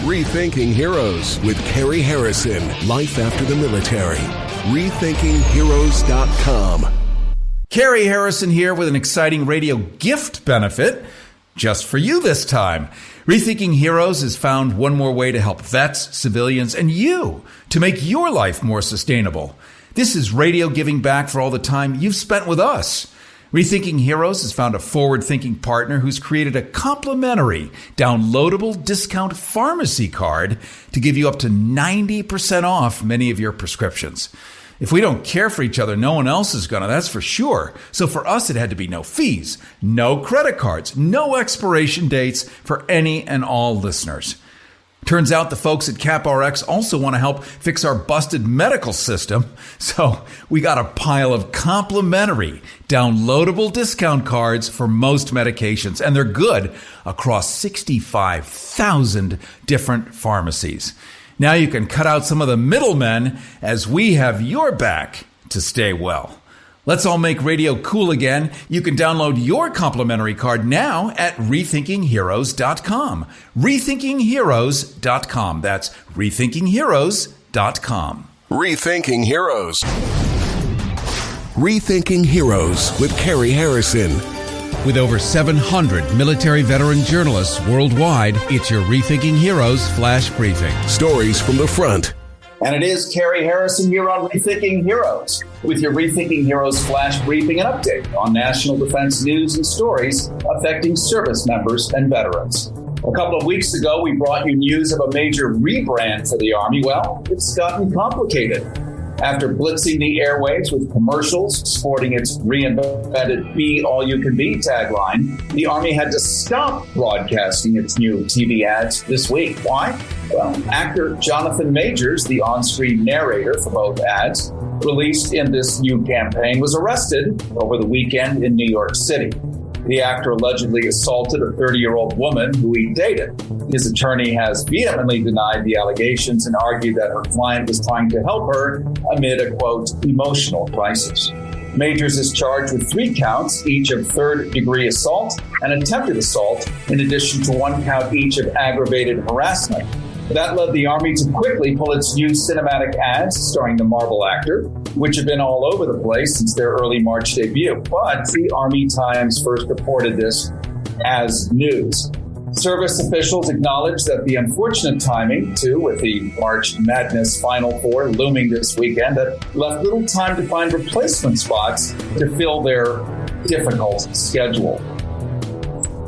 Rethinking Heroes with Cary Harrison. Life after the military. RethinkingHeroes.com. Cary Harrison here with an exciting radio gift benefit just for you this time. Rethinking Heroes has found one more way to help vets, civilians, and you to make your life more sustainable. This is radio giving back for all the time you've spent with us. Rethinking Heroes has found a forward-thinking partner who's created a complimentary, downloadable discount pharmacy card to give you up to 90% off many of your prescriptions. If we don't care for each other, no one else is gonna, that's for sure. So for us, it had to be no fees, no credit cards, no expiration dates for any and all listeners. Turns out the folks at CapRx also want to help fix our busted medical system. So we got a pile of complimentary downloadable discount cards for most medications, and they're good across 65,000 different pharmacies. Now you can cut out some of the middlemen as we have your back to stay well. Let's all make radio cool again. You can download your complimentary card now at RethinkingHeroes.com. RethinkingHeroes.com. That's RethinkingHeroes.com. Rethinking Heroes. Rethinking Heroes with Cary Harrison. With over 700 military veteran journalists worldwide, it's your Rethinking Heroes Flash Briefing. Stories from the front. And it is Cary Harrison here on Rethinking Heroes with your Rethinking Heroes Flash Briefing and update on national defense news and stories affecting service members and veterans. A couple of weeks ago, we brought you news of a major rebrand for the Army. Well, it's gotten complicated. After blitzing the airwaves with commercials sporting its reinvented Be All You Can Be tagline, the Army had to stop broadcasting its new TV ads this week. Why? Well, actor Jonathan Majors, the on-screen narrator for both ads, released in this new campaign, was arrested over the weekend in New York City. The actor allegedly assaulted a 30-year-old woman who he dated. His attorney has vehemently denied the allegations and argued that her client was trying to help her amid a, quote, emotional crisis. Majors is charged with 3 counts, each of third-degree assault and attempted assault, in addition to 1 count each of aggravated harassment. That led the Army to quickly pull its new cinematic ads starring the Marvel actor, which have been all over the place since their early March debut. But the Army Times first reported this as news. Service officials acknowledged that the unfortunate timing, too, with the March Madness Final Four looming this weekend, that left little time to find replacement spots to fill their difficult schedule.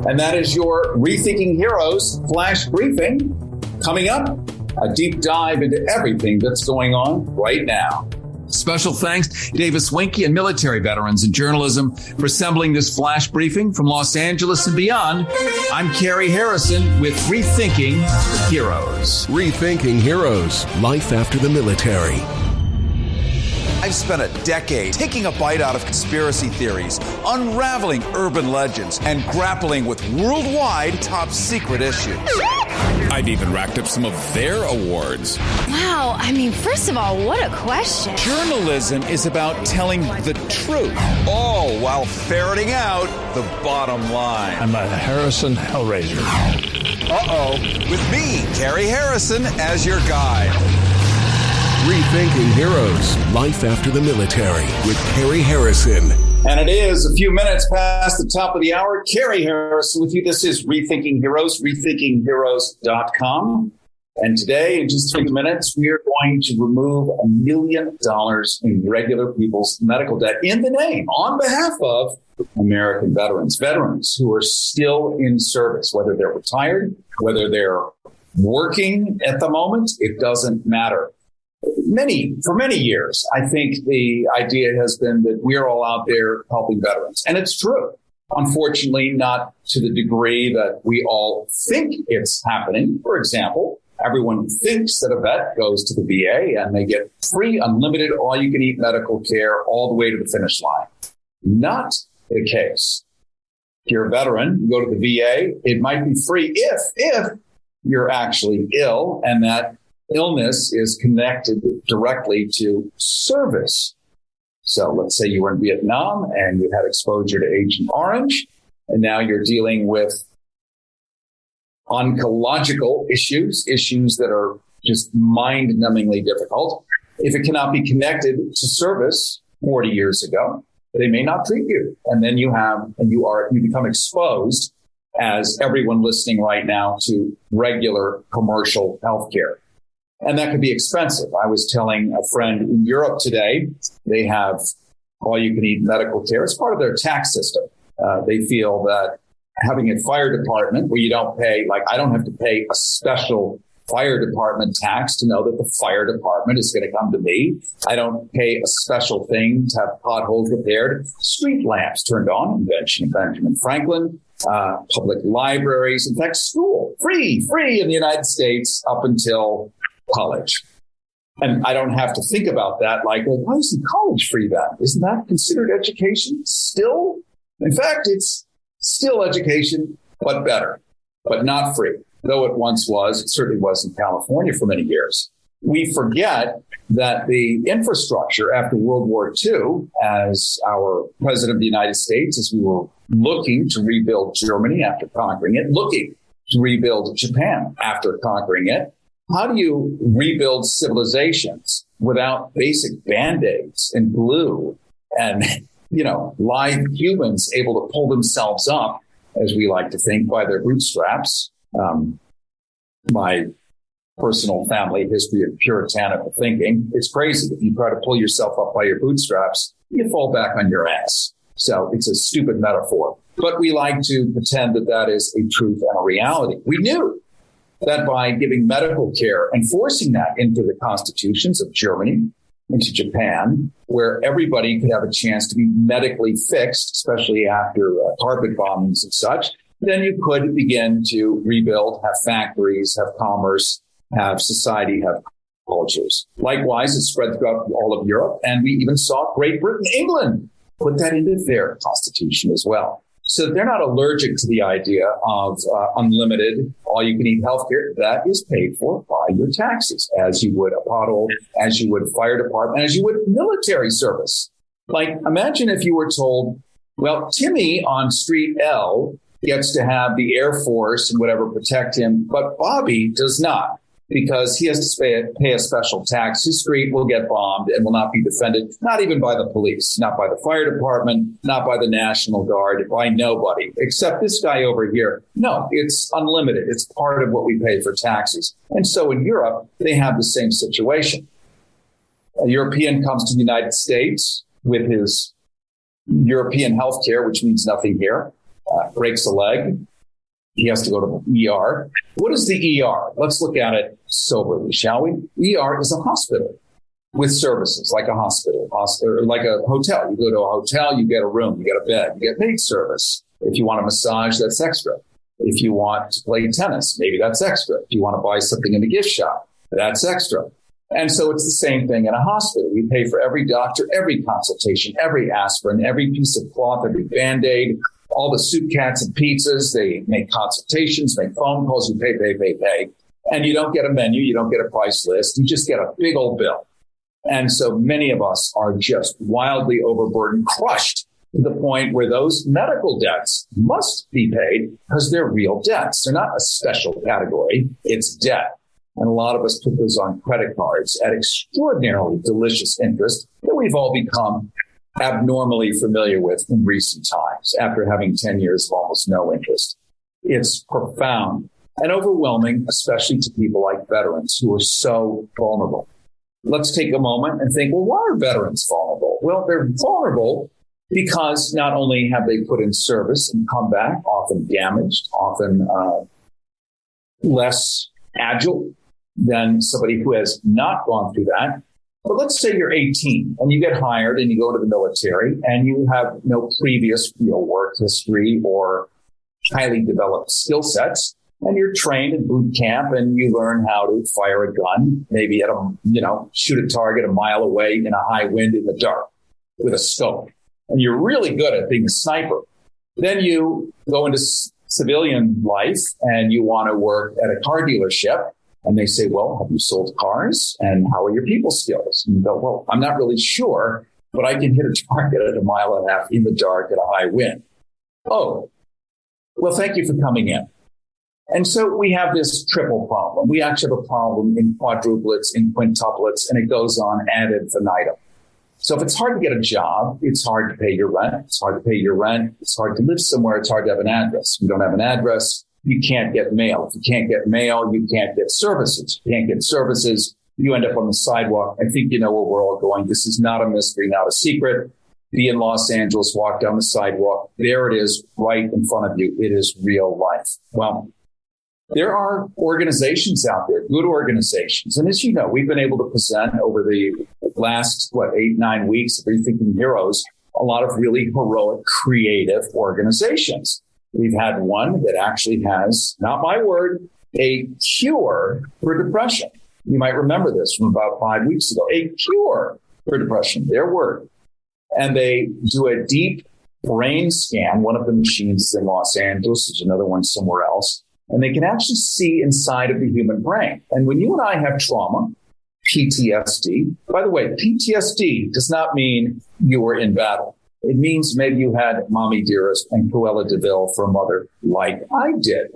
And that is your Rethinking Heroes Flash Briefing. Coming up, a deep dive into everything that's going on right now. Special thanks to Davis Winke and military veterans in journalism for assembling this flash briefing from Los Angeles and beyond. I'm Cary Harrison with Rethinking Heroes. Rethinking Heroes. Life after the military. I've spent a decade taking a bite out of conspiracy theories, unraveling urban legends, and grappling with worldwide top secret issues. I've even racked up some of their awards. Wow, I mean, first of all, what a question. Journalism is about telling the truth, all while ferreting out the bottom line. I'm a Harrison Hellraiser. With me, Cary Harrison, as your guide. Rethinking Heroes. Life after the military with Cary Harrison. And it is a few minutes past the top of the hour. Cary Harrison with you. This is Rethinking Heroes, RethinkingHeroes.com. And today, in just 3 minutes, we are going to remove $1 million in regular people's medical debt in the name, on behalf of American veterans. Veterans who are still in service, whether they're retired, whether they're working at the moment, it doesn't matter. For many years, I think the idea has been that we're all out there helping veterans. And it's true. Unfortunately, not to the degree that we all think it's happening. For example, everyone thinks that a vet goes to the VA and they get free, unlimited, all-you-can-eat medical care all the way to the finish line. Not the case. If you're a veteran, you go to the VA, it might be free if you're actually ill, and that illness is connected directly to service. So let's say you were in Vietnam and you had exposure to Agent Orange, and now you're dealing with oncological issues that are just mind-numbingly difficult. If it cannot be connected to service 40 years ago, they may not treat you. And then you become exposed, as everyone listening right now, to regular commercial healthcare. And that could be expensive. I was telling a friend in Europe today, they have all-you-can-eat medical care. It's part of their tax system. They feel that having a fire department where you don't pay, like I don't have to pay a special fire department tax to know that the fire department is going to come to me. I don't pay a special thing to have potholes repaired. Street lamps turned on, invention of Benjamin Franklin. Public libraries, in fact, school, free in the United States up until college. And I don't have to think about that like, well, why isn't college free then? Isn't that considered education still? In fact, it's still education, but better, but not free. Though it once was, it certainly was in California for many years. We forget that the infrastructure after World War II, as our president of the United States, as we were looking to rebuild Germany after conquering it, looking to rebuild Japan after conquering it, how do you rebuild civilizations without basic Band-Aids and glue and, live humans able to pull themselves up, as we like to think, by their bootstraps? My personal family history of puritanical thinking, it's crazy. If you try to pull yourself up by your bootstraps, you fall back on your ass. So it's a stupid metaphor. But we like to pretend that that is a truth and a reality. We knew that by giving medical care and forcing that into the constitutions of Germany, into Japan, where everybody could have a chance to be medically fixed, especially after carpet bombings and such, then you could begin to rebuild, have factories, have commerce, have society, have cultures. Likewise, it spread throughout all of Europe, and we even saw Great Britain, England, put that into their constitution as well. So they're not allergic to the idea of unlimited, all-you-can-eat healthcare. That is paid for by your taxes, as you would a pothole, as you would fire department, as you would military service. Like, imagine if you were told, well, Timmy on Street L gets to have the Air Force and whatever protect him, but Bobby does not, because he has to pay a special tax. His street will get bombed and will not be defended, not even by the police, not by the fire department, not by the National Guard, by nobody, except this guy over here. No, it's unlimited. It's part of what we pay for taxes. And so in Europe, they have the same situation. A European comes to the United States with his European health care, which means nothing here, breaks a leg. He has to go to the ER. What is the ER? Let's look at it soberly, shall we? ER is a hospital with services like a hospital, like a hotel. You go to a hotel, you get a room, you get a bed, you get maid service. If you want a massage, that's extra. If you want to play tennis, maybe that's extra. If you want to buy something in the gift shop, that's extra. And so it's the same thing in a hospital. We pay for every doctor, every consultation, every aspirin, every piece of cloth, every Band-Aid, all the soup, cats, and pizzas. They make consultations, make phone calls. You pay. And you don't get a menu. You don't get a price list. You just get a big old bill. And so many of us are just wildly overburdened, crushed to the point where those medical debts must be paid because they're real debts. They're not a special category. It's debt. And a lot of us put those on credit cards at extraordinarily delicious interest that we've all become abnormally familiar with in recent times after having 10 years of almost no interest. It's profound and overwhelming, especially to people like veterans who are so vulnerable. Let's take a moment and think, well, why are veterans vulnerable? Well, they're vulnerable because not only have they put in service and come back, often damaged, often less agile than somebody who has not gone through that. But let's say you're 18 and you get hired and you go to the military and you have no previous work history or highly developed skill sets, and you're trained in boot camp and you learn how to fire a gun, maybe at shoot a target a mile away in a high wind in the dark with a scope. And you're really good at being a sniper. Then you go into civilian life and you want to work at a car dealership. And they say, well, have you sold cars? And how are your people skills? And you go, well, I'm not really sure, but I can hit a target at a mile and a half in the dark at a high wind. Oh, well, thank you for coming in. And so we have this triple problem. We actually have a problem in quadruplets, in quintuplets, and it goes on ad infinitum. So if it's hard to get a job, it's hard to pay your rent. It's hard to pay your rent. It's hard to live somewhere. It's hard to have an address. If you don't have an address, you can't get mail. If you can't get mail, you can't get services. If you can't get services, you end up on the sidewalk. I think you know where we're all going. This is not a mystery, not a secret. Be in Los Angeles, walk down the sidewalk. There it is, right in front of you. It is real life. Well, there are organizations out there, good organizations. And as you know, we've been able to present over the last, 8-9 weeks of Rethinking Heroes, a lot of really heroic, creative organizations. We've had one that actually has, not my word, a cure for depression. You might remember this from about 5 weeks ago, a cure for depression, their word. And they do a deep brain scan. One of the machines is in Los Angeles. There's another one somewhere else. And they can actually see inside of the human brain. And when you and I have trauma, PTSD, by the way, PTSD does not mean you were in battle. It means maybe you had Mommy Dearest and Cruella de Vil for a mother like I did.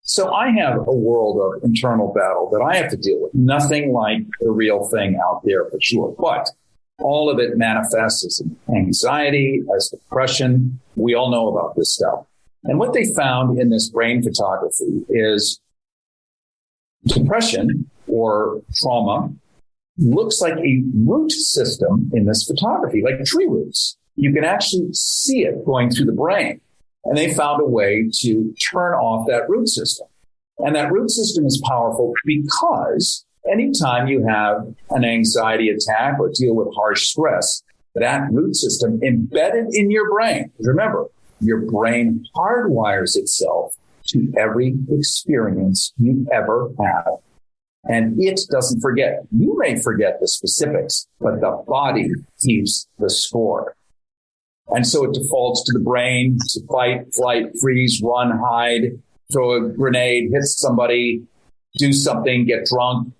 So I have a world of internal battle that I have to deal with. Nothing like the real thing out there for sure. But all of it manifests as anxiety, as depression. We all know about this stuff. And what they found in this brain photography is depression or trauma looks like a root system in this photography, like tree roots. You can actually see it going through the brain. And they found a way to turn off that root system. And that root system is powerful because anytime you have an anxiety attack or deal with harsh stress, that root system embedded in your brain, remember, your brain hardwires itself to every experience you ever have. And it doesn't forget. You may forget the specifics, but the body keeps the score. And so it defaults to the brain to fight, flight, freeze, run, hide, throw a grenade, hit somebody, do something, get drunk.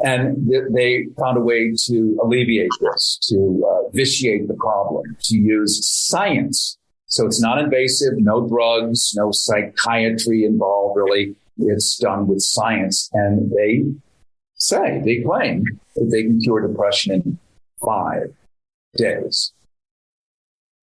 And they found a way to alleviate this, to vitiate the problem, to use science. So it's not invasive, no drugs, no psychiatry involved, really. It's done with science. And they claim that they can cure depression in 5 days.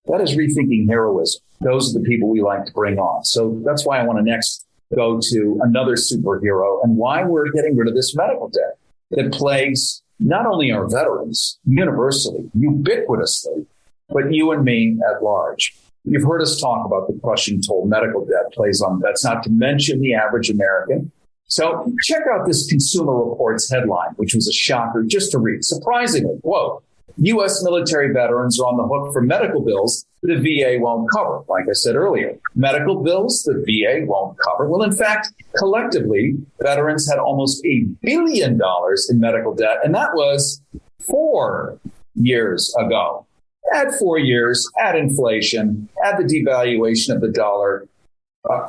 That is rethinking heroism. Those are the people we like to bring on. So that's why I want to next go to another superhero and why we're getting rid of this medical debt that plagues not only our veterans universally, ubiquitously, but you and me at large. You've heard us talk about the crushing toll medical debt plays on vets, not to mention the average American. So check out this Consumer Reports headline, which was a shocker just to read. Surprisingly, quote, U.S. military veterans are on the hook for medical bills the VA won't cover. Like I said earlier, medical bills the VA won't cover. Well, in fact, collectively, veterans had almost $1 billion in medical debt, and that was 4 years ago. Add 4 years, add inflation, add the devaluation of the dollar.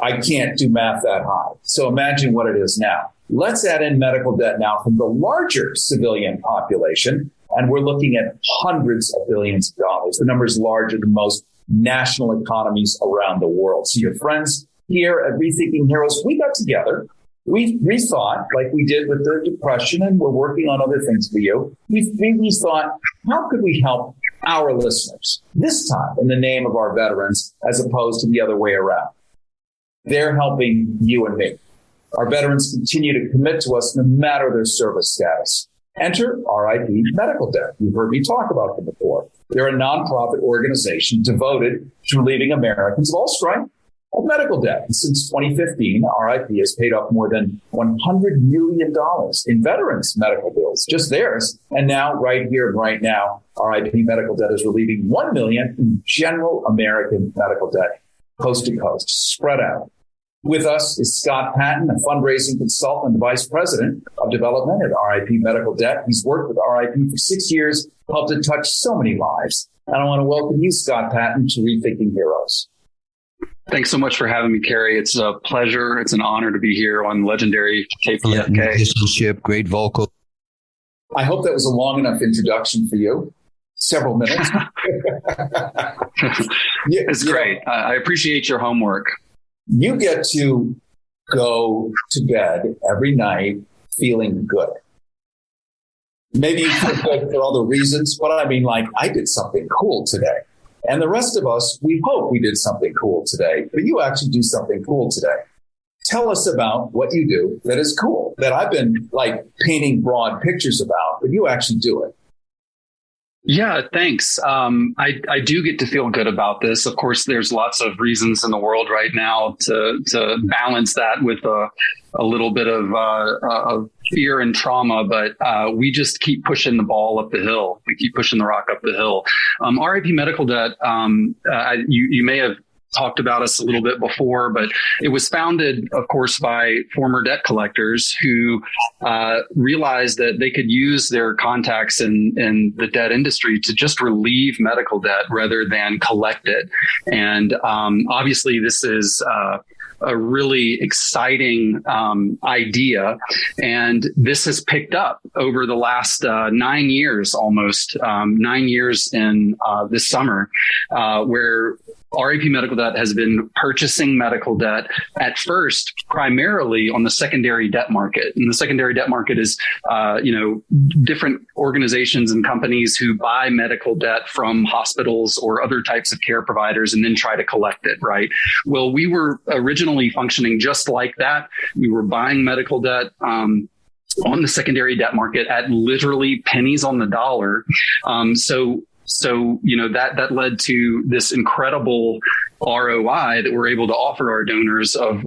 I can't do math that high. So imagine what it is now. Let's add in medical debt now from the larger civilian population. And we're looking at hundreds of billions of dollars. The number is larger than most national economies around the world. So your friends here at Rethinking Heroes, we got together. We thought, like we did with the depression, and we're working on other things for you. We thought, how could we help our listeners this time in the name of our veterans as opposed to the other way around? They're helping you and me. Our veterans continue to commit to us no matter their service status. Enter RIP Medical Debt. You've heard me talk about them before. They're a nonprofit organization devoted to relieving Americans of all stripe of medical debt. And since 2015, RIP has paid off more than $100 million in veterans' medical bills, just theirs. And now, right here and right now, RIP Medical Debt is relieving $1 million in general American medical debt, coast to coast, spread out. With us is Scott Patton, a fundraising consultant and vice president of development at RIP Medical Debt. He's worked with RIP for 6 years, helped it touch so many lives. And I want to welcome you, Scott Patton, to Rethinking Heroes. Thanks so much for having me, Cary. It's a pleasure. It's an honor to be here on legendary Tape from FK. Musicianship, great vocal. I hope that was a long enough introduction for you. Several minutes. It's great. I appreciate your homework. You get to go to bed every night feeling good? Maybe you feel good for other reasons, but I mean, like, I did something cool today. And the rest of us, we hope we did something cool today, but you actually do something cool today. Tell us about what you do that is cool, that I've been like painting broad pictures about, but you actually do it. Yeah, thanks. I do get to feel good about this. Of course, there's lots of reasons in the world right now to balance that with a little bit of fear and trauma, but we just keep pushing the ball up the hill. We keep pushing the rock up the hill. RIP Medical Debt, you may have talked about us a little bit before, but it was founded, of course, by former debt collectors who realized that they could use their contacts in the debt industry to just relieve medical debt rather than collect it. And obviously, this is a really exciting idea. And this has picked up over the last 9 years, almost 9 years in this summer, where RIP Medical Debt has been purchasing medical debt at first primarily on the secondary debt market. And the secondary debt market is, different organizations and companies who buy medical debt from hospitals or other types of care providers and then try to collect it, right? Well, we were originally functioning just like that. We were buying medical debt on the secondary debt market at literally pennies on the dollar. So, that led to this incredible ROI that we're able to offer our donors of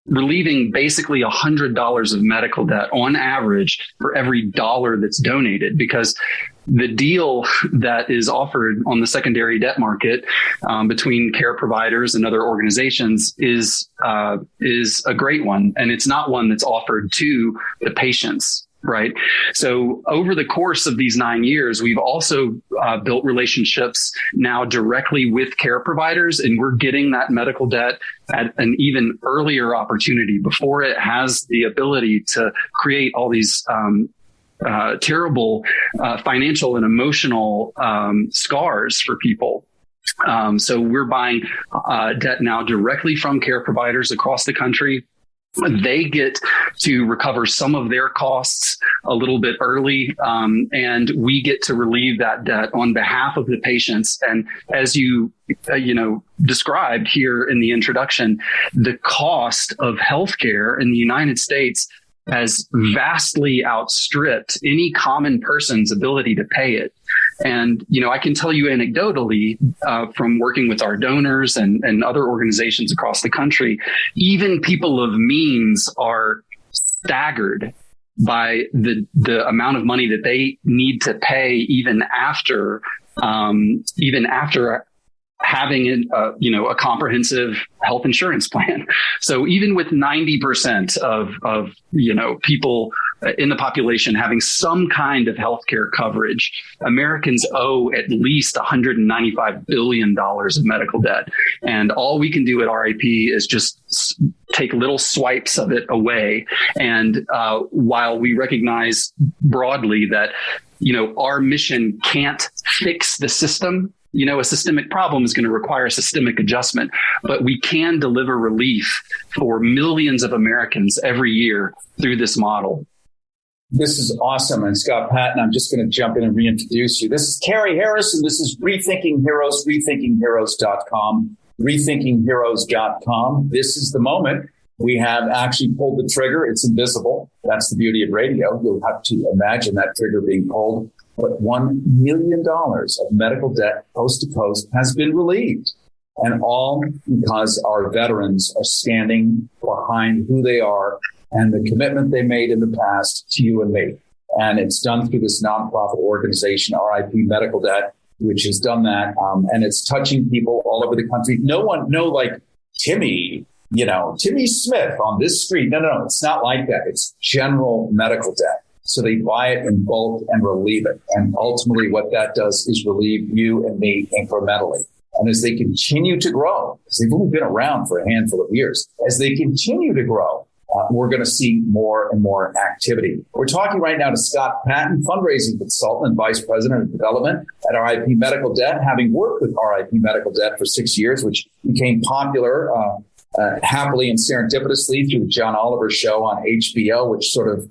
relieving basically $100 of medical debt on average for every dollar that's donated, because the deal that is offered on the secondary debt market between care providers and other organizations is a great one. And it's not one that's offered to the patients. Right. So over the course of these 9 years, we've also built relationships now directly with care providers, and we're getting that medical debt at an even earlier opportunity before it has the ability to create all these terrible financial and emotional scars for people. So we're buying debt now directly from care providers across the country. They get to recover some of their costs a little bit early, and we get to relieve that debt on behalf of the patients. And as you described here in the introduction, the cost of healthcare in the United States has vastly outstripped any common person's ability to pay it. And, I can tell you anecdotally from working with our donors and other organizations across the country, even people of means are staggered by the amount of money that they need to pay even after having a comprehensive health insurance plan. So even with 90% of people in the population having some kind of healthcare coverage, Americans owe at least $195 billion of medical debt. And all we can do at RIP is just take little swipes of it away. And while we recognize broadly that, our mission can't fix the system, a systemic problem is going to require systemic adjustment, but we can deliver relief for millions of Americans every year through this model. This is awesome. And Scott Patton, I'm just going to jump in and reintroduce you. This is Cary Harrison. This is Rethinking Heroes, RethinkingHeroes.com, RethinkingHeroes.com. This is the moment. We have actually pulled the trigger. It's invisible. That's the beauty of radio. You'll have to imagine that trigger being pulled. But $1 million of medical debt coast to coast has been relieved. And all because our veterans are standing behind who they are and the commitment they made in the past to you and me. And it's done through this nonprofit organization, RIP Medical Debt, which has done that. And it's touching people all over the country. No like Timmy Smith on this street. No, it's not like that. It's general medical debt. So they buy it in bulk and relieve it. And ultimately what that does is relieve you and me incrementally. And as they continue to grow, because they've only been around for a handful of years, as they continue to grow, we're going to see more and more activity. We're talking right now to Scott Patton, fundraising consultant and vice president of development at RIP Medical Debt, having worked with RIP Medical Debt for 6 years, which became popular happily and serendipitously through the John Oliver show on HBO, which sort of,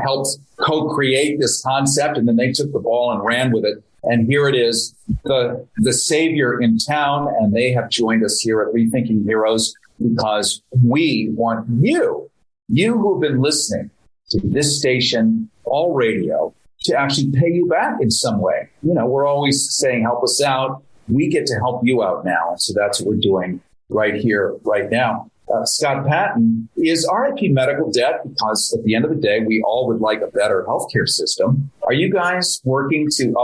helped co-create this concept. And then they took the ball and ran with it. And here it is, the savior in town. And they have joined us here at Rethinking Heroes because we want you who have been listening to this station, all radio, to actually pay you back in some way. We're always saying, help us out. We get to help you out now. So that's what we're doing right here, right now. Scott Patton, is RIP medical debt, because at the end of the day, we all would like a better healthcare system. Are you guys working to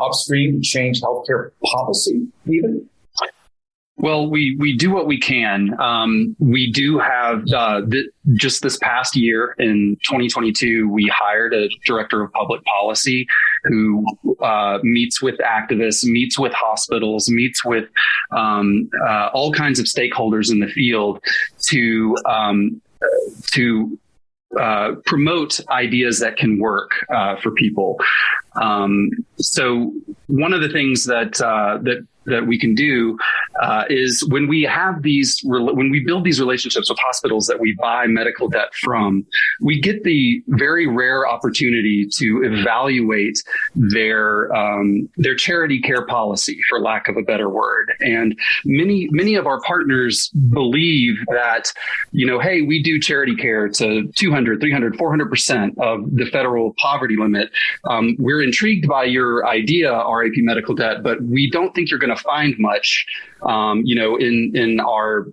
upstream change healthcare policy even? Well, we do what we can. We do have just this past year in 2022, we hired a director of public policy who meets with activists, meets with hospitals, meets with all kinds of stakeholders in the field to promote ideas that can work for people. So one of the things that we can do is when we build these relationships with hospitals that we buy medical debt from, we get the very rare opportunity to evaluate their charity care policy, for lack of a better word. And many of our partners believe that, hey, we do charity care to 200, 300, 400% of the federal poverty limit. We're intrigued by your idea, RIP medical debt, but we don't think you're going to find much, in our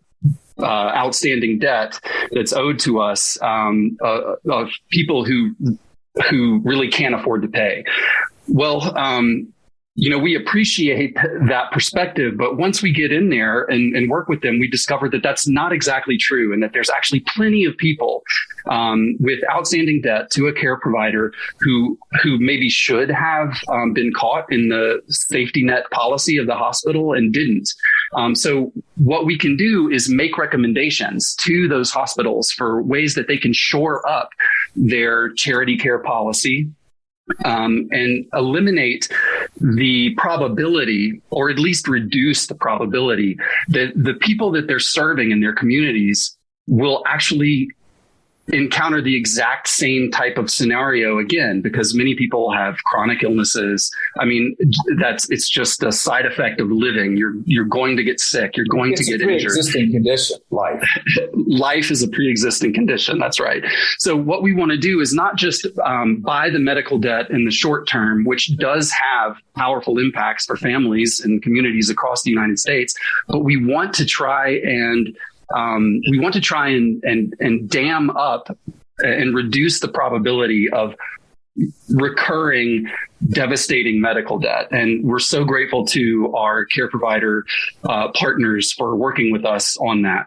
outstanding debt that's owed to us of people who really can't afford to pay. Well, we appreciate that perspective, but once we get in there and work with them, we discover that that's not exactly true, and that there's actually plenty of people with outstanding debt to a care provider who maybe should have been caught in the safety net policy of the hospital and didn't. So what we can do is make recommendations to those hospitals for ways that they can shore up their charity care policy, and eliminate the probability, or at least reduce the probability, that the people that they're serving in their communities will actually encounter the exact same type of scenario again, because many people have chronic illnesses. I mean, it's just a side effect of living. You're going to get sick. You're going to get injured. It's a pre-existing condition, life. Life is a pre-existing condition. That's right. So what we want to do is not just buy the medical debt in the short term, which does have powerful impacts for families and communities across the United States, but we want to try and dam up and reduce the probability of recurring devastating medical debt. And we're so grateful to our care provider partners for working with us on that.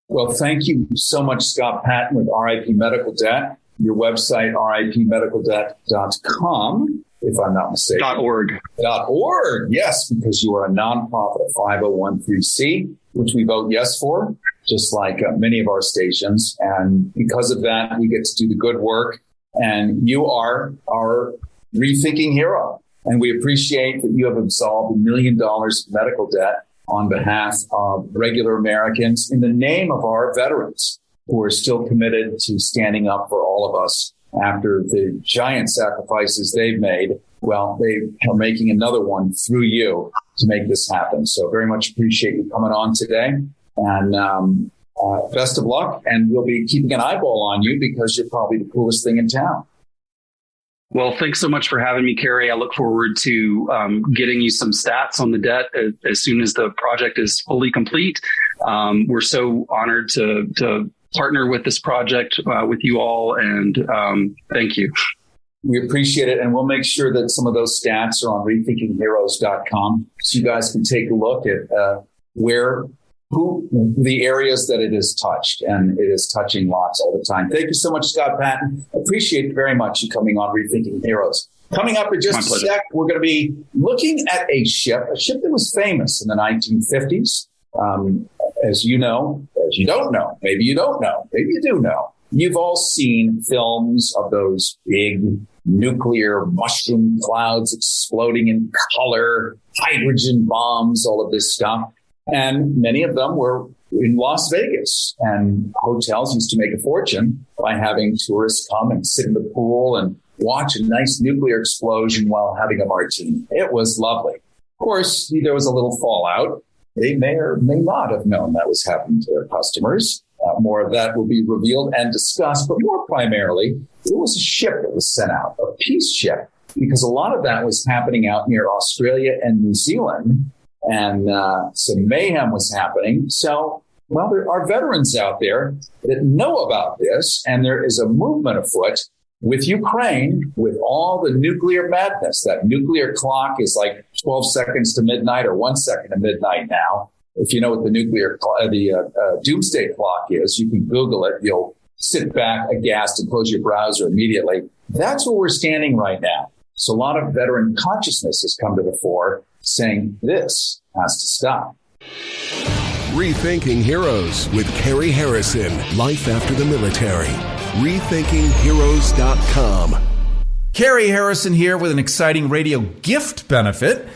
Well, thank you so much, Scott Patton with RIP Medical Debt. Your website, ripmedicaldebt.com, if I'm not mistaken. .org. .org, yes, because you are a nonprofit, a 501(c), which we vote yes for, just like many of our stations. And because of that, we get to do the good work. And you are our rethinking hero. And we appreciate that you have absolved $1 million of medical debt on behalf of regular Americans in the name of our veterans who are still committed to standing up for all of us after the giant sacrifices they've made. Well, they are making another one through you to make this happen. So very much appreciate you coming on today. And best of luck. And we'll be keeping an eyeball on you because you're probably the coolest thing in town. Well, thanks so much for having me, Cary. I look forward to getting you some stats on the debt as soon as the project is fully complete. We're so honored to partner with this project with you all, and thank you. We appreciate it, and we'll make sure that some of those stats are on rethinkingheroes.com so you guys can take a look at the areas that it has touched, and it is touching lots all the time. Thank you so much, Scott Patton. Appreciate very much you coming on Rethinking Heroes. Coming up in just a sec, we're going to be looking at a ship that was famous in the 1950s. As you know, as you don't know, maybe you don't know, maybe you do know. You've all seen films of those big nuclear mushroom clouds exploding in color, hydrogen bombs, all of this stuff. And many of them were in Las Vegas, and hotels used to make a fortune by having tourists come and sit in the pool and watch a nice nuclear explosion while having a martini. It was lovely. Of course, there was a little fallout. They may or may not have known that was happening to their customers. More of that will be revealed and discussed, but more primarily, there was a ship that was sent out, a peace ship, because a lot of that was happening out near Australia and New Zealand, and some mayhem was happening. So, well, there are veterans out there that know about this, and there is a movement afoot with Ukraine, with all the nuclear madness. That nuclear clock is like 12 seconds to midnight or 1 second to midnight now. If you know what the doomsday clock is, you can Google it. You'll sit back aghast and close your browser immediately. That's where we're standing right now. So a lot of veteran consciousness has come to the fore saying this has to stop. Rethinking Heroes with Cary Harrison. Life after the military. RethinkingHeroes.com. Cary Harrison here with an exciting radio gift benefit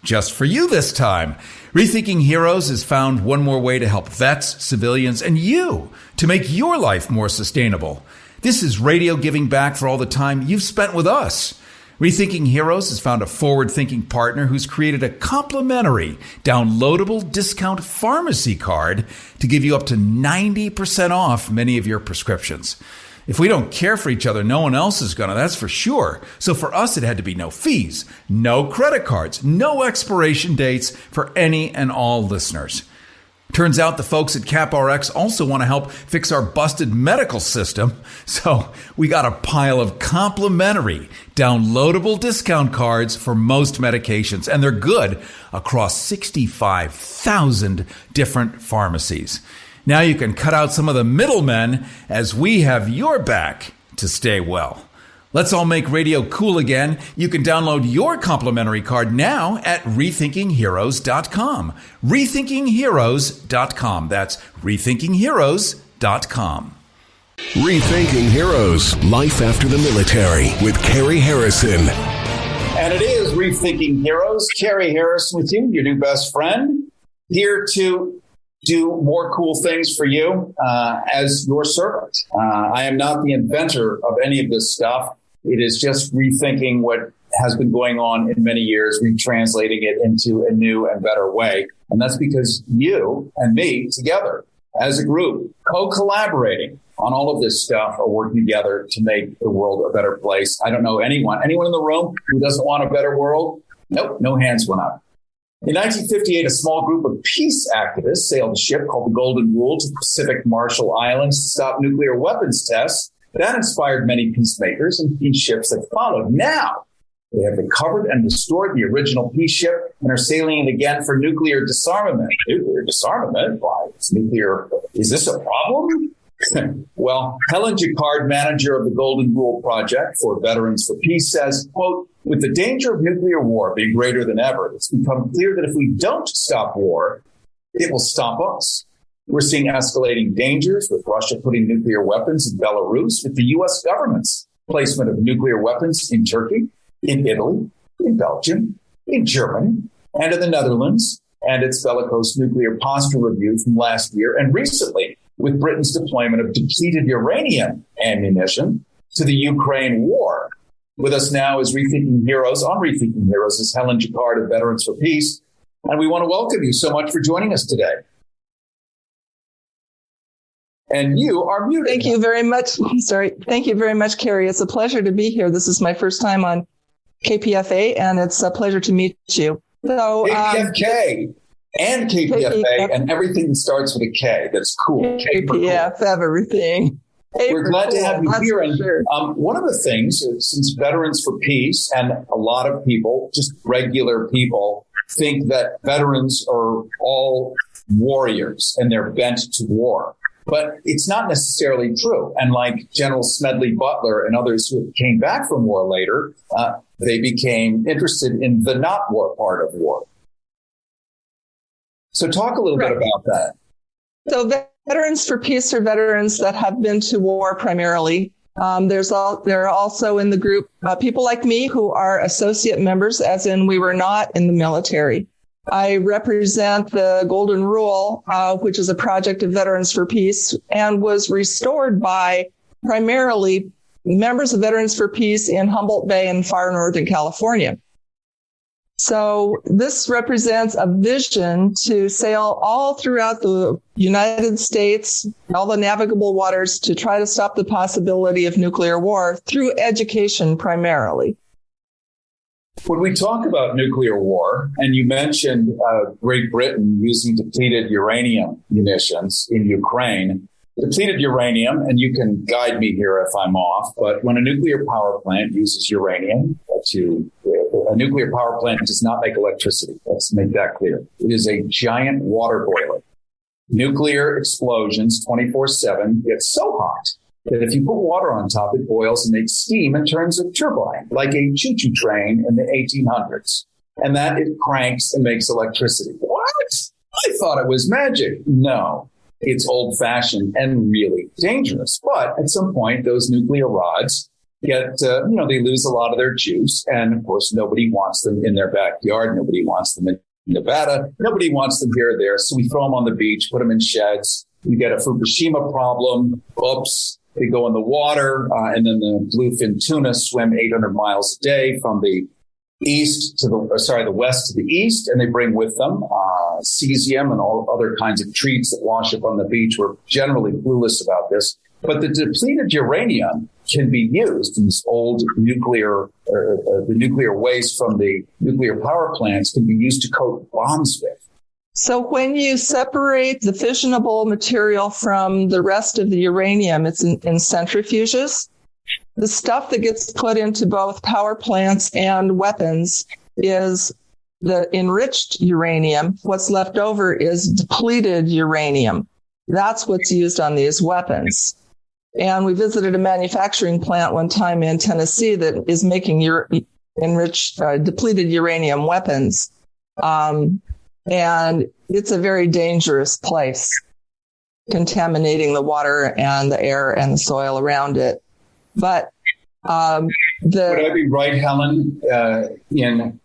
just for you this time. Rethinking Heroes has found one more way to help vets, civilians, and you to make your life more sustainable. This is radio giving back for all the time you've spent with us. Rethinking Heroes has found a forward-thinking partner who's created a complimentary, downloadable discount pharmacy card to give you up to 90% off many of your prescriptions. If we don't care for each other, no one else is gonna, that's for sure. So for us, it had to be no fees, no credit cards, no expiration dates for any and all listeners. Turns out the folks at CapRx also want to help fix our busted medical system. So we got a pile of complimentary downloadable discount cards for most medications, and they're good across 65,000 different pharmacies. Now you can cut out some of the middlemen as we have your back to stay well. Let's all make radio cool again. You can download your complimentary card now at RethinkingHeroes.com. RethinkingHeroes.com. That's RethinkingHeroes.com. Rethinking Heroes. Life after the military with Cary Harrison. And it is Rethinking Heroes. Cary Harrison with you, your new best friend, here to do more cool things for you as your servant. I am not the inventor of any of this stuff. It is just rethinking what has been going on in many years, retranslating it into a new and better way. And that's because you and me together as a group, co-collaborating on all of this stuff, are working together to make the world a better place. I don't know anyone in the room who doesn't want a better world? Nope, no hands went up. In 1958, a small group of peace activists sailed a ship called the Golden Rule to the Pacific Marshall Islands to stop nuclear weapons tests. That inspired many peacemakers and peace ships that followed. Now, they have recovered and restored the original peace ship and are sailing it again for nuclear disarmament. Nuclear disarmament? Why? It's nuclear. Is this a problem? Well, Helen Jacquard, manager of the Golden Rule Project for Veterans for Peace, says, quote, with the danger of nuclear war being greater than ever, it's become clear that if we don't stop war, it will stop us. We're seeing escalating dangers with Russia putting nuclear weapons in Belarus, with the U.S. government's placement of nuclear weapons in Turkey, in Italy, in Belgium, in Germany, and in the Netherlands, and its bellicose nuclear posture review from last year, and recently with Britain's deployment of depleted uranium ammunition to the Ukraine war. With us now is Rethinking Heroes. On Rethinking Heroes is Helen Jacquard of Veterans for Peace, and we want to welcome you so much for joining us today. And you are muted. Thank you very much. Thank you very much, Cary. It's a pleasure to be here. This is my first time on KPFA, and it's a pleasure to meet you. So, KPFK and KPFA and everything that starts with a K. That's cool. KPF, cool. Everything. We're glad to have you here. And sure. One of the things, since Veterans for Peace and a lot of people, just regular people, think that veterans are all warriors and they're bent to war. But it's not necessarily true. And like General Smedley Butler and others who came back from war later, they became interested in the not war part of war. So talk a little bit about that. So Veterans for Peace are veterans that have been to war primarily. There are also in the group people like me who are associate members, as in we were not in the military. I represent the Golden Rule, which is a project of Veterans for Peace, and was restored by primarily members of Veterans for Peace in Humboldt Bay and far northern California. So this represents a vision to sail all throughout the United States, all the navigable waters, to try to stop the possibility of nuclear war through education primarily. When we talk about nuclear war, and you mentioned Great Britain using depleted uranium munitions in Ukraine, depleted uranium, and you can guide me here if I'm off, but when a nuclear power plant uses uranium a nuclear power plant does not make electricity. Let's make that clear. It is a giant water boiler. Nuclear explosions 24/7 get so hot that if you put water on top, it boils and makes steam and turns a turbine, like a choo-choo train in the 1800s. And that it cranks and makes electricity. What? I thought it was magic. No, it's old-fashioned and really dangerous. But at some point, those nuclear rods get, they lose a lot of their juice. And of course, nobody wants them in their backyard. Nobody wants them in Nevada. Nobody wants them here or there. So we throw them on the beach, put them in sheds. You get a Fukushima problem. Oops. They go in the water, and then the bluefin tuna swim 800 miles a day from the the west to the east, and they bring with them cesium and all other kinds of treats that wash up on the beach. We're generally clueless about this. But the depleted uranium can be used in this old nuclear, the nuclear waste from the nuclear power plants can be used to coat bombs with. So when you separate the fissionable material from the rest of the uranium, it's in centrifuges. The stuff that gets put into both power plants and weapons is the enriched uranium. What's left over is depleted uranium. That's what's used on these weapons. And we visited a manufacturing plant one time in Tennessee that is making enriched, depleted uranium weapons. And it's a very dangerous place, contaminating the water and the air and the soil around it. But would I be right, Helen, in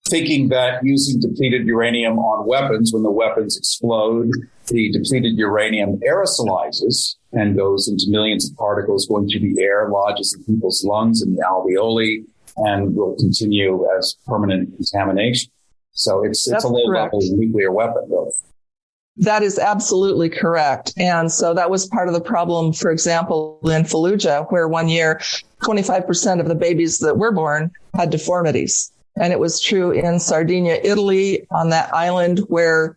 thinking that using depleted uranium on weapons, when the weapons explode, the depleted uranium aerosolizes and goes into millions of particles going through the air, lodges in people's lungs and the alveoli, and will continue as permanent contamination? So it's a low-level nuclear weapon, though. That is absolutely correct. And so that was part of the problem, for example, in Fallujah, where one year, 25% of the babies that were born had deformities. And it was true in Sardinia, Italy, on that island where,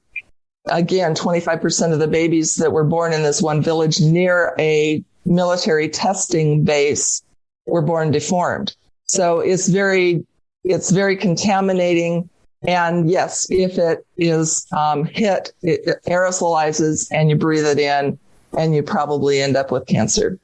again, 25% of the babies that were born in this one village near a military testing base were born deformed. So it's very contaminating. And yes, if it is hit, it aerosolizes and you breathe it in and you probably end up with cancer.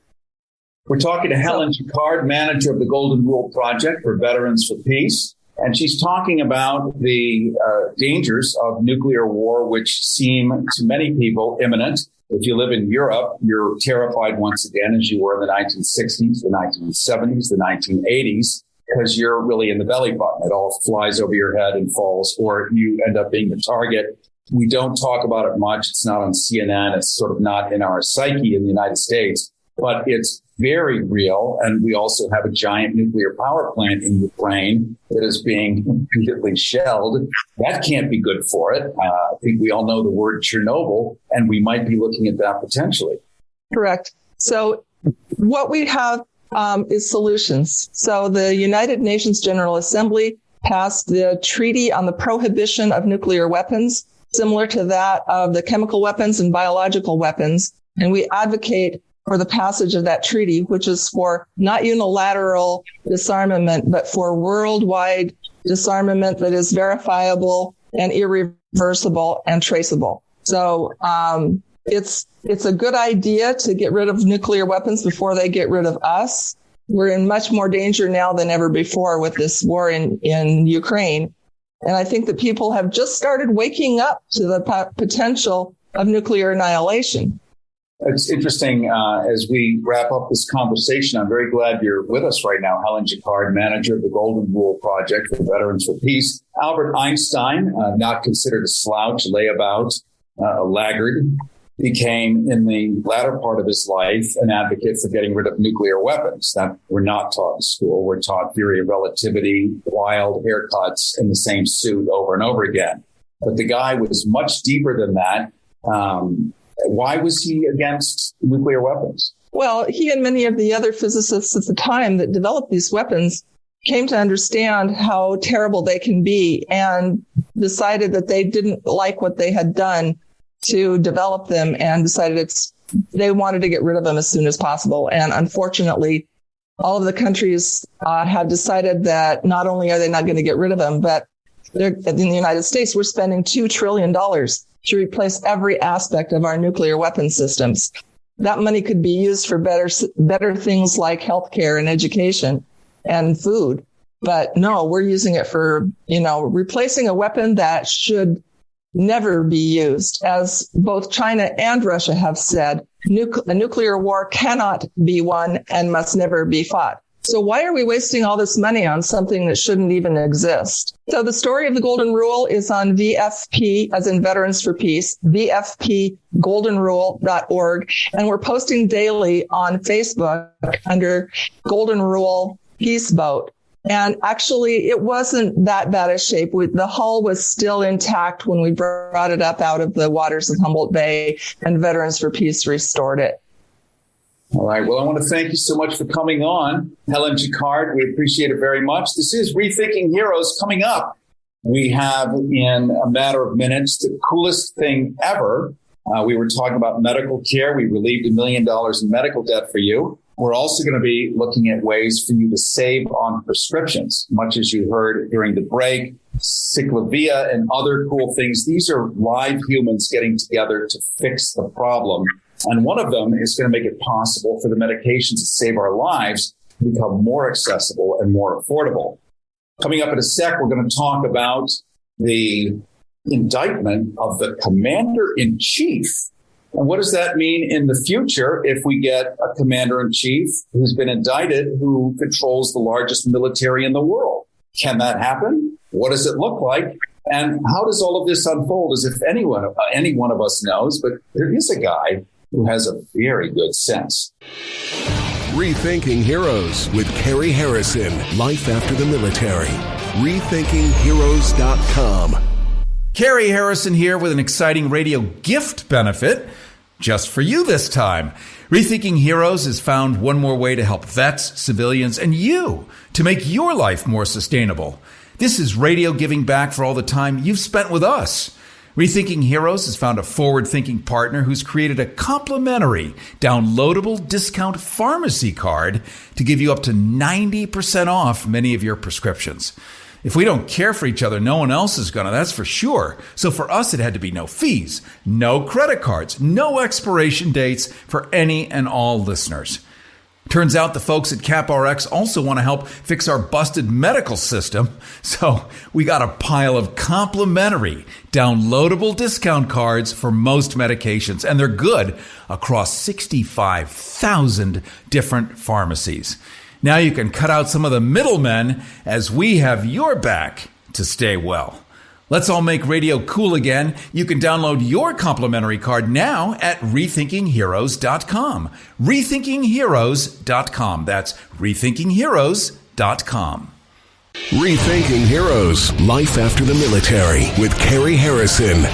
We're talking to Helen Jacquard, manager of the Golden Rule Project for Veterans for Peace. And she's talking about the dangers of nuclear war, which seem to many people imminent. If you live in Europe, you're terrified once again, as you were in the 1960s, the 1970s, the 1980s. Because you're really in the belly button. It all flies over your head and falls, or you end up being the target. We don't talk about it much. It's not on CNN. It's sort of not in our psyche in the United States, but it's very real. And we also have a giant nuclear power plant in Ukraine that is being repeatedly shelled. That can't be good for it. I think we all know the word Chernobyl, and we might be looking at that potentially. Correct. So what we have is solutions. So the United Nations General Assembly passed the Treaty on the Prohibition of Nuclear Weapons, similar to that of the chemical weapons and biological weapons. And we advocate for the passage of that treaty, which is for not unilateral disarmament, but for worldwide disarmament that is verifiable and irreversible and traceable. So it's a good idea to get rid of nuclear weapons before they get rid of us. We're in much more danger now than ever before with this war in Ukraine. And I think that people have just started waking up to the potential of nuclear annihilation. It's interesting as we wrap up this conversation. I'm very glad you're with us right now, Helen Jacquard, manager of the Golden Rule Project for Veterans for Peace. Albert Einstein, not considered a slouch, layabout, a laggard, became in the latter part of his life an advocate for getting rid of nuclear weapons. That we're not taught in school. We're taught theory of relativity, wild haircuts in the same suit over and over again. But the guy was much deeper than that. Why was he against nuclear weapons? Well, he and many of the other physicists at the time that developed these weapons came to understand how terrible they can be and decided that they didn't like what they had done to develop them and decided they wanted to get rid of them as soon as possible. And unfortunately, all of the countries have decided that not only are they not going to get rid of them, but in the United States, we're spending $2 trillion to replace every aspect of our nuclear weapon systems. That money could be used for better things like healthcare and education and food. But no, we're using it for, replacing a weapon that should never be used. As both China and Russia have said, a nuclear war cannot be won and must never be fought. So why are we wasting all this money on something that shouldn't even exist? So the story of the Golden Rule is on VFP, as in Veterans for Peace, VFPGoldenRule.org. And we're posting daily on Facebook under Golden Rule Peace Boat. And actually, it wasn't that bad a shape. The hull was still intact when we brought it up out of the waters of Humboldt Bay, and Veterans for Peace restored it. All right. Well, I want to thank you so much for coming on, Helen Jacquard. We appreciate it very much. This is Rethinking Heroes. Coming up, we have in a matter of minutes the coolest thing ever. We were talking about medical care. We relieved $1 million in medical debt for you. We're also going to be looking at ways for you to save on prescriptions, much as you heard during the break, cyclovia and other cool things. These are live humans getting together to fix the problem. And one of them is going to make it possible for the medications that save our lives to become more accessible and more affordable. Coming up in a sec, we're going to talk about the indictment of the commander-in-chief. And what does that mean in the future if we get a commander-in-chief who's been indicted who controls the largest military in the world? Can that happen? What does it look like? And how does all of this unfold? As if any one of us knows, but there is a guy who has a very good sense. Rethinking Heroes with Cary Harrison. Life after the military. RethinkingHeroes.com. Cary Harrison here with an exciting radio gift benefit just for you this time. Rethinking Heroes has found one more way to help vets, civilians, and you to make your life more sustainable. This is radio giving back for all the time you've spent with us. Rethinking Heroes has found a forward-thinking partner who's created a complimentary, downloadable discount pharmacy card to give you up to 90% off many of your prescriptions. If we don't care for each other, no one else is gonna, that's for sure. So for us, it had to be no fees, no credit cards, no expiration dates for any and all listeners. Turns out the folks at CapRx also want to help fix our busted medical system. So we got a pile of complimentary downloadable discount cards for most medications, and they're good across 65,000 different pharmacies. Now you can cut out some of the middlemen as we have your back to stay well. Let's all make radio cool again. You can download your complimentary card now at RethinkingHeroes.com. RethinkingHeroes.com. That's RethinkingHeroes.com. Rethinking Heroes. Life after the military with Cary Harrison.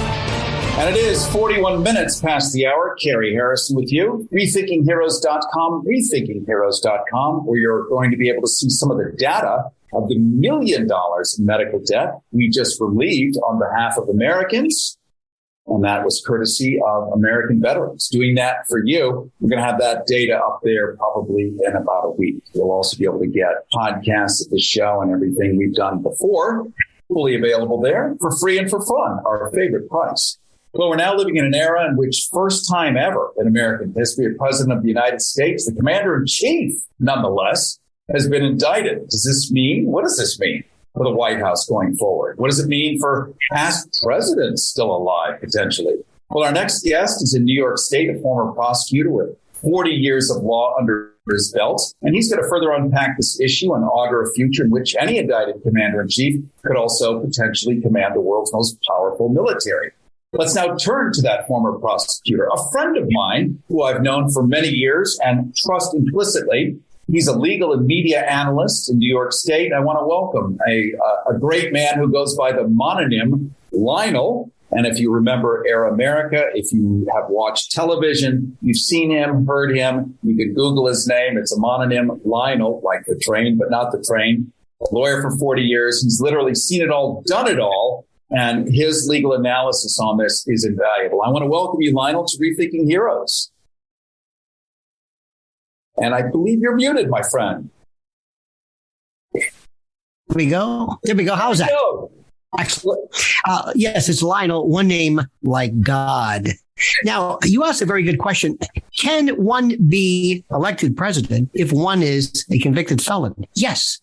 And it is 41 minutes past the hour. Cary Harrison with you. RethinkingHeroes.com. RethinkingHeroes.com, where you're going to be able to see some of the data of the $1 million in medical debt we just relieved on behalf of Americans. And that was courtesy of American veterans. Doing that for you. We're going to have that data up there probably in about a week. You'll also be able to get podcasts of the show and everything we've done before, fully available there for free and for fun, our favorite price. Well, we're now living in an era in which, first time ever in American history, a president of the United States, the commander-in-chief, nonetheless, has been indicted. What does this mean for the White House going forward? What does it mean for past presidents still alive, potentially? Well, our next guest is in New York State, a former prosecutor with 40 years of law under his belt. And he's going to further unpack this issue and augur a future in which any indicted commander-in-chief could also potentially command the world's most powerful military. Let's now turn to that former prosecutor, a friend of mine who I've known for many years and trust implicitly. He's a legal and media analyst in New York State. I want to welcome a great man who goes by the mononym Lionel. And if you remember Air America, if you have watched television, you've seen him, heard him. You can Google his name. It's a mononym, Lionel, like the train, but not the train. A lawyer for 40 years. He's literally seen it all, done it all. And his legal analysis on this is invaluable. I want to welcome you, Lionel, to Rethinking Heroes. And I believe you're muted, my friend. There we go. How's that? Excellent. Yes, it's Lionel, one name like God. Now, you asked a very good question. Can one be elected president if one is a convicted felon? Yes.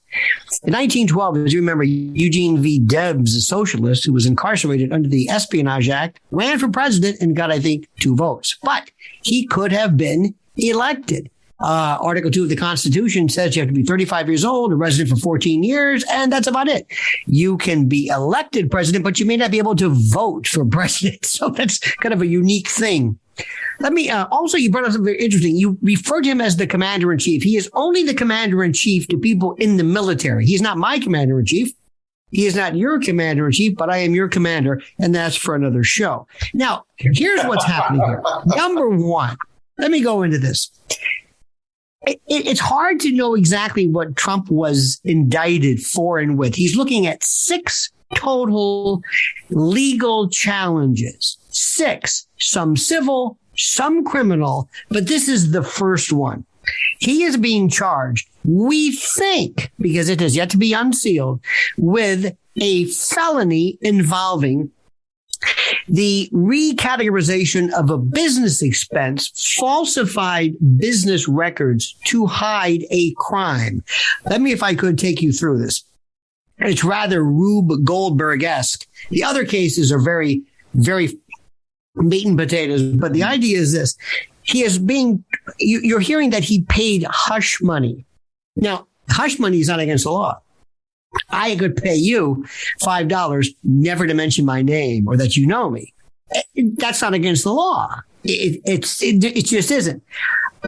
In 1912, as you remember, Eugene V. Debs, a socialist who was incarcerated under the Espionage Act, ran for president and got, I think, 2 votes. But he could have been elected. Article 2 of the Constitution says you have to be 35 years old, a resident for 14 years, and that's about it. You can be elected president, but you may not be able to vote for president. So that's kind of a unique thing. Let me also, you brought up something very interesting. You referred to him as the commander-in-chief. He is only the commander-in-chief to people in the military. He's not my commander-in-chief. He is not your commander-in-chief, but I am your commander, and that's for another show. Now, here's what's happening here. Number one, let me go into this. It's hard to know exactly what Trump was indicted for and with. He's looking at 6 total legal challenges. 6, some civil, some criminal, but this is the first one. He is being charged, we think, because it has yet to be unsealed, with a felony involving the recategorization of a business expense, falsified business records to hide a crime. Let me, if I could, take you through this. It's rather Rube Goldberg-esque. The other cases are very, very meat and potatoes, but the idea is this. He is being, you're hearing that he paid hush money. Now, hush money is not against the law. I could pay you $5 never to mention my name or that you know me. That's not against the law. It just isn't.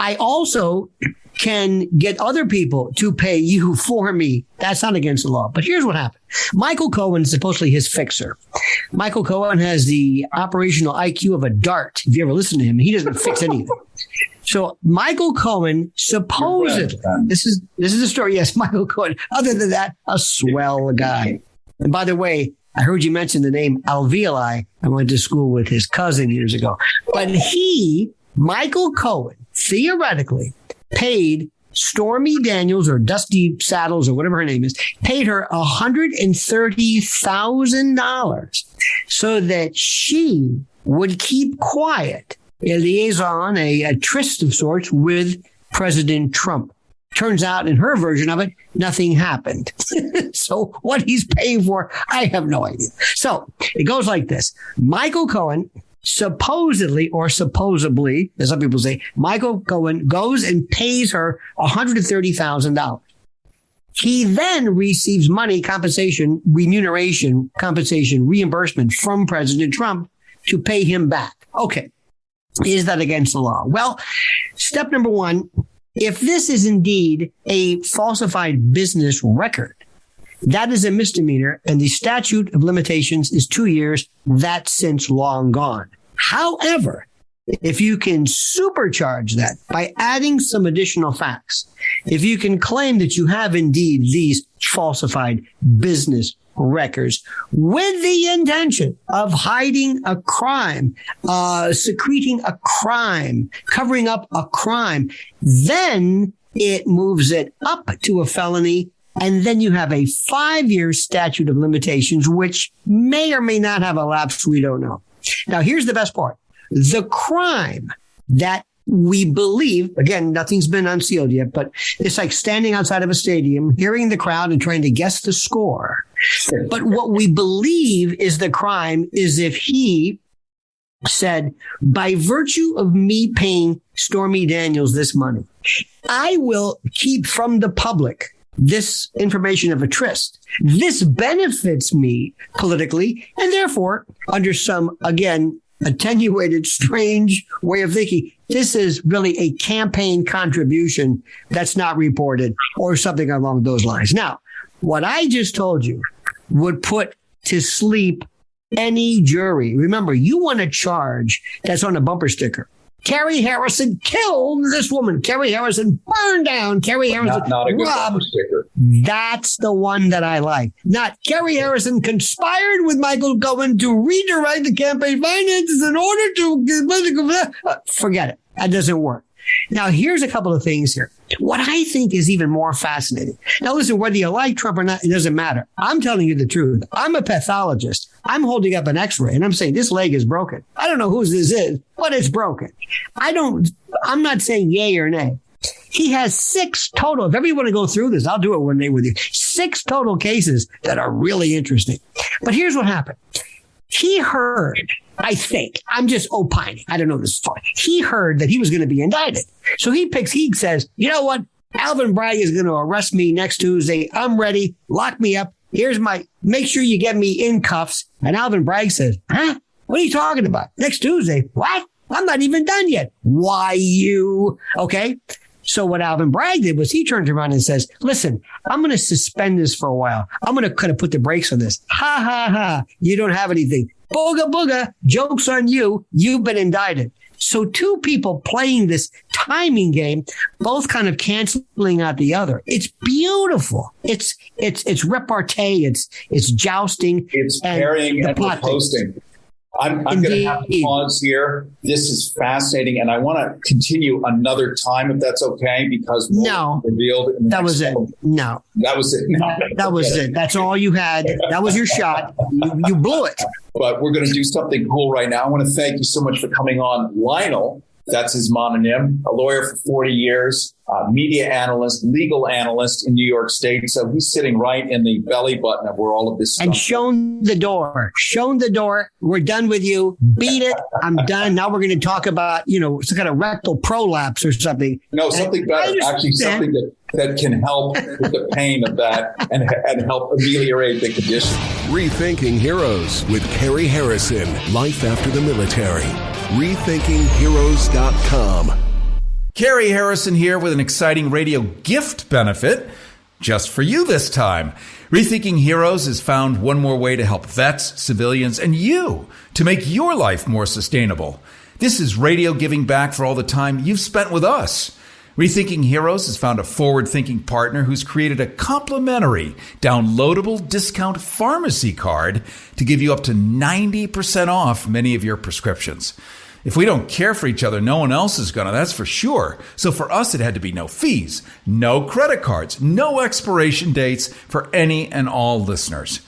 I also can get other people to pay you for me. That's not against the law. But here's what happened. Michael Cohen is supposedly his fixer. Michael Cohen has the operational IQ of a dart. If you ever listen to him, he doesn't fix anything. So Michael Cohen supposedly, this is the story. Yes, Michael Cohen. Other than that, a swell guy. And by the way, I heard you mention the name Alveoli. I went to school with his cousin years ago. But Michael Cohen, theoretically paid Stormy Daniels or Dusty Saddles or whatever her name is, paid her $130,000 so that she would keep quiet. A liaison, a tryst of sorts with President Trump. Turns out in her version of it, nothing happened. So what he's paying for, I have no idea. So it goes like this. Michael Cohen supposedly, or supposedly, as some people say, Michael Cohen goes and pays her $130,000. He then receives money, reimbursement from President Trump to pay him back. Okay. Is that against the law? Well, step number one, if this is indeed a falsified business record, that is a misdemeanor, and the statute of limitations is 2 years. That's since long gone. However, if you can supercharge that by adding some additional facts, if you can claim that you have indeed these falsified business records with the intention of hiding a crime, secreting a crime, covering up a crime, then it moves it up to a felony. And then you have a 5-year statute of limitations, which may or may not have elapsed. We don't know. Now, here's the best part. The crime that we believe, again, nothing's been unsealed yet, but it's like standing outside of a stadium, hearing the crowd and trying to guess the score. But what we believe is the crime is if he said, by virtue of me paying Stormy Daniels this money, I will keep from the public this information of a tryst. This benefits me politically, and therefore, under some, again, attenuated, strange way of thinking, this is really a campaign contribution that's not reported or something along those lines. Now, what I just told you would put to sleep any jury. Remember, you want a charge that's on a bumper sticker. Cary Harrison killed this woman. Cary Harrison burned down. Cary Harrison not a good robbed. bumper sticker. That's the one that I like. Not Cary Harrison conspired with Michael Cohen to redirect the campaign finances in order to forget it. That doesn't work. Now, here's a couple of things here. What I think is even more fascinating. Now, listen, whether you like Trump or not, it doesn't matter. I'm telling you the truth. I'm a pathologist. I'm holding up an x-ray and I'm saying this leg is broken. I don't know whose this is, but it's broken. I'm not saying yay or nay. He has 6 total. If ever you want to go through this, I'll do it one day with you. 6 total cases that are really interesting. But here's what happened. He heard, I think, I'm just opining. I don't know this story. He heard that he was going to be indicted. So he says, you know what? Alvin Bragg is going to arrest me next Tuesday. I'm ready. Lock me up. Make sure you get me in cuffs. And Alvin Bragg says, huh? What are you talking about? Next Tuesday? What? I'm not even done yet. Why you? Okay. So what Alvin Bragg did was he turns around and says, listen, I'm going to suspend this for a while. I'm going to kind of put the brakes on this. Ha, ha, ha. You don't have anything. Booga, booga. Joke's on you. You've been indicted. So 2 people playing this timing game, both kind of canceling out the other. It's beautiful. It's repartee. It's jousting. It's parrying and riposting. I'm going to have to pause here. This is fascinating, and I want to continue another time if that's okay, because revealed. That was it. No, that was it. No, that was it. That's all you had. That was your shot. You blew it. But we're going to do something cool right now. I want to thank you so much for coming on, Lionel. That's his mononym, a lawyer for 40 years, media analyst, legal analyst in New York State. So he's sitting right in the belly button of where all of this stuff and shown the door. We're done with you. Beat it. I'm done. Now we're going to talk about, some kind of rectal prolapse or something. No, something better. Actually, something that can help with the pain of that and help ameliorate the condition. Rethinking Heroes with Cary Harrison. Life after the military. RethinkingHeroes.com. Cary Harrison here with an exciting radio gift benefit just for you this time. Rethinking Heroes has found one more way to help vets, civilians, and you to make your life more sustainable. This is radio giving back for all the time you've spent with us. Rethinking Heroes has found a forward-thinking partner who's created a complimentary, downloadable discount pharmacy card to give you up to 90% off many of your prescriptions. If we don't care for each other, no one else is going to, that's for sure. So for us, it had to be no fees, no credit cards, no expiration dates for any and all listeners.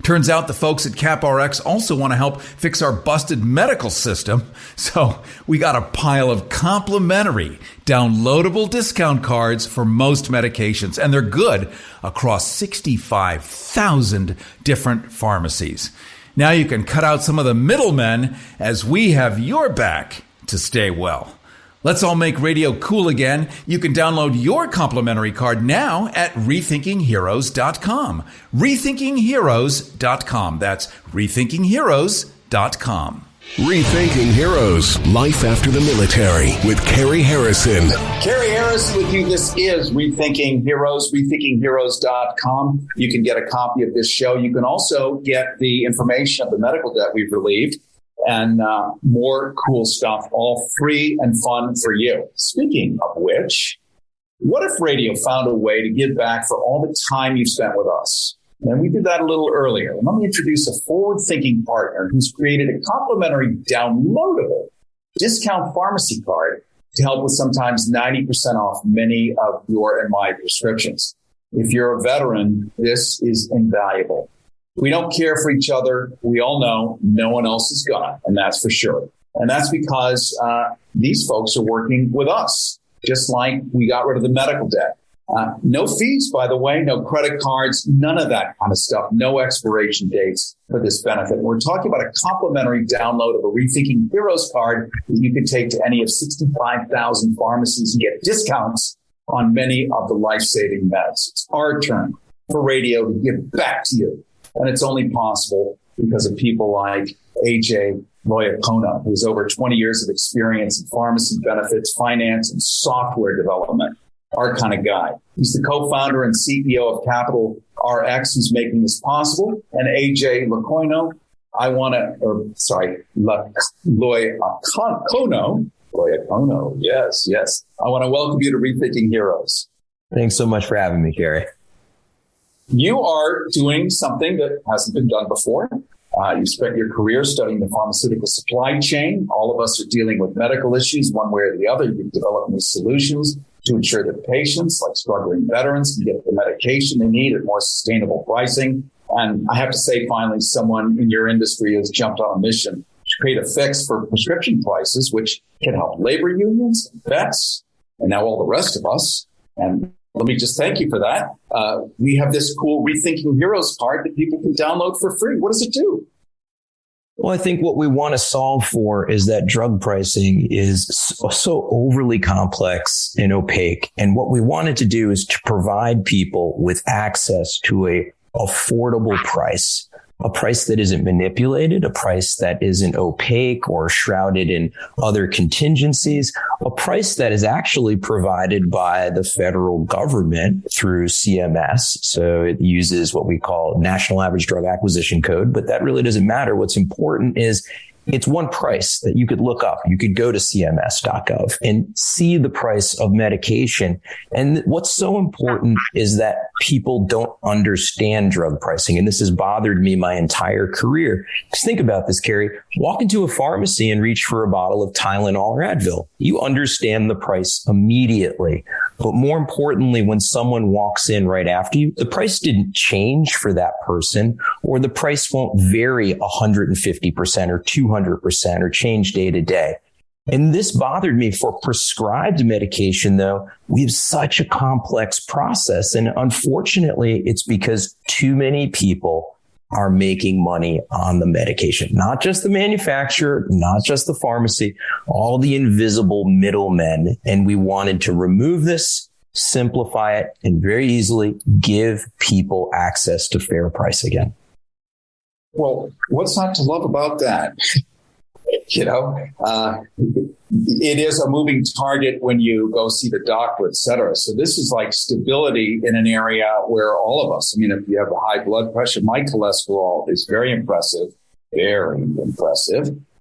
Turns out the folks at CapRx also want to help fix our busted medical system. So we got a pile of complimentary downloadable discount cards for most medications, and they're good across 65,000 different pharmacies. Now you can cut out some of the middlemen as we have your back to stay well. Let's all make radio cool again. You can download your complimentary card now at RethinkingHeroes.com. RethinkingHeroes.com. That's RethinkingHeroes.com. Rethinking Heroes. Life after the military with Cary Harrison. Cary Harrison with you. This is Rethinking Heroes, RethinkingHeroes.com. You can get a copy of this show. You can also get the information of the medical debt we've relieved and more cool stuff, all free and fun for you. Speaking of which, what if radio found a way to give back for all the time you spent with us? And we did that a little earlier. And let me introduce a forward-thinking partner who's created a complimentary downloadable discount pharmacy card to help with sometimes 90% off many of your and my prescriptions. If you're a veteran, this is invaluable. We don't care for each other. We all know no one else is gonna, and that's for sure. And that's because these folks are working with us, just like we got rid of the medical debt. No fees, by the way, no credit cards, none of that kind of stuff, no expiration dates for this benefit. We're talking about a complimentary download of a Rethinking Heroes card that you can take to any of 65,000 pharmacies and get discounts on many of the life-saving meds. It's our turn for radio to give back to you. And it's only possible because of people like AJ Loyacono, who has over 20 years of experience in pharmacy benefits, finance, and software development. Our kind of guy. He's the co-founder and CEO of Capital RX, who's making this possible. And AJ Loyacono, Loyacono, yes. I want to welcome you to Rethinking Heroes. Thanks so much for having me, Cary. You are doing something that hasn't been done before. You spent your career studying the pharmaceutical supply chain. All of us are dealing with medical issues one way or the other. You've developed new solutions to ensure that patients, like struggling veterans, can get the medication they need at more sustainable pricing. And I have to say, finally, someone in your industry has jumped on a mission to create a fix for prescription prices, which can help labor unions, vets, and now all the rest of us. And let me just thank you for that. We have this cool Rethinking Heroes card that people can download for free. What does it do? Well, I think what we want to solve for is that drug pricing is so overly complex and opaque. And what we wanted to do is to provide people with access to a affordable price, a price that isn't manipulated, a price that isn't opaque or shrouded in other contingencies, a price that is actually provided by the federal government through CMS. So it uses what we call National Average Drug Acquisition Code, but that really doesn't matter. What's important is it's one price that you could look up. You could go to cms.gov and see the price of medication. And what's so important is that people don't understand drug pricing. And this has bothered me my entire career. Just think about this, Cary. Walk into a pharmacy and reach for a bottle of Tylenol or Advil. You understand the price immediately. But more importantly, when someone walks in right after you, the price didn't change for that person, or the price won't vary 150% or 200% or change day to day. And this bothered me. For prescribed medication, though, we have such a complex process. And unfortunately, it's because too many people are making money on the medication, not just the manufacturer, not just the pharmacy, all the invisible middlemen. And we wanted to remove this, simplify it, and very easily give people access to fair price again. Well, what's not to love about that? It is a moving target when you go see the doctor, et cetera. So this is like stability in an area where all of us, if you have a high blood pressure, my cholesterol is very impressive.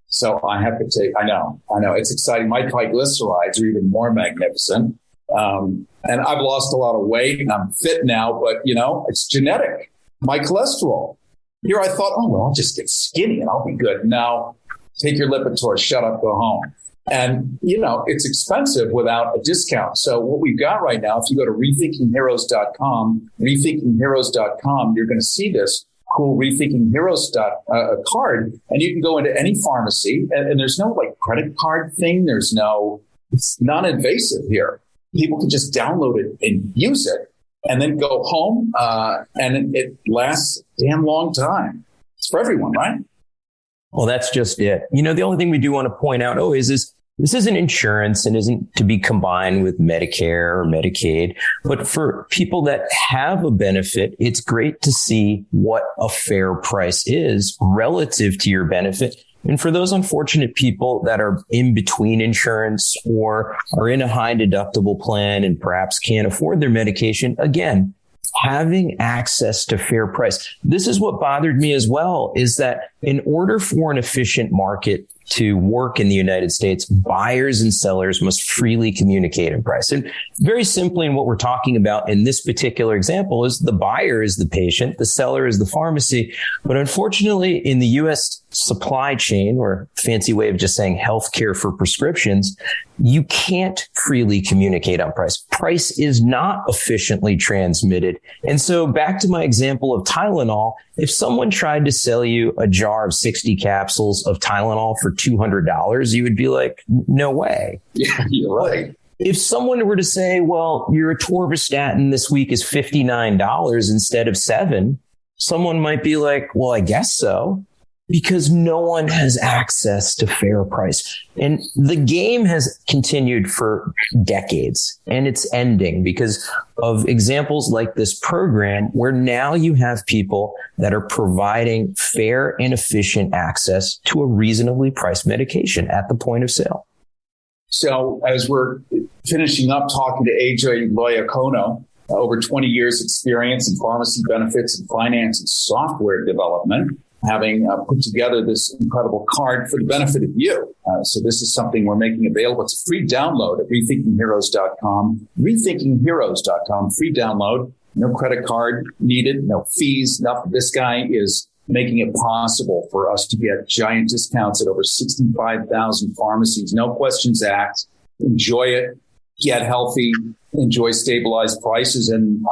So I have to take, I know, it's exciting. My triglycerides are even more magnificent. And I've lost a lot of weight and I'm fit now, but it's genetic. My cholesterol. Here I thought, I'll just get skinny and I'll be good. No. Take your Lipitor, shut up, go home. And, it's expensive without a discount. So what we've got right now, if you go to rethinkingheroes.com, you're going to see this cool Rethinking Heroes card. And you can go into any pharmacy and there's no credit card thing. It's non-invasive here. People can just download it and use it and then go home. And it lasts a damn long time. It's for everyone, right? Well, that's just it. The only thing we do want to point out is this isn't insurance and isn't to be combined with Medicare or Medicaid. But for people that have a benefit, it's great to see what a fair price is relative to your benefit. And for those unfortunate people that are in between insurance or are in a high deductible plan and perhaps can't afford their medication, again, having access to fair price. This is what bothered me as well, is that in order for an efficient market to work in the United States, buyers and sellers must freely communicate in price. And very simply, in what we're talking about in this particular example is the buyer is the patient, the seller is the pharmacy. But unfortunately, in the U.S. supply chain, or fancy way of just saying healthcare for prescriptions, you can't freely communicate on price. Price is not efficiently transmitted. And so back to my example of Tylenol, if someone tried to sell you a jar of 60 capsules of Tylenol for $200, you would be like, no way. Yeah, you're right. if someone were to say, well, your atorvastatin this week is $59 instead of $7, someone might be like, well, I guess so, because no one has access to fair price. And the game has continued for decades, and it's ending because of examples like this program where now you have people that are providing fair and efficient access to a reasonably priced medication at the point of sale. So as we're finishing up talking to AJ Loyacono, over 20 years experience in pharmacy benefits and finance and software development, having put together this incredible card for the benefit of you. So this is something we're making available. It's a free download at rethinkingheroes.com, rethinkingheroes.com, free download. No credit card needed, no fees, nothing. This guy is making it possible for us to get giant discounts at over 65,000 pharmacies. No questions asked. Enjoy it. Get healthy. Enjoy stabilized prices. And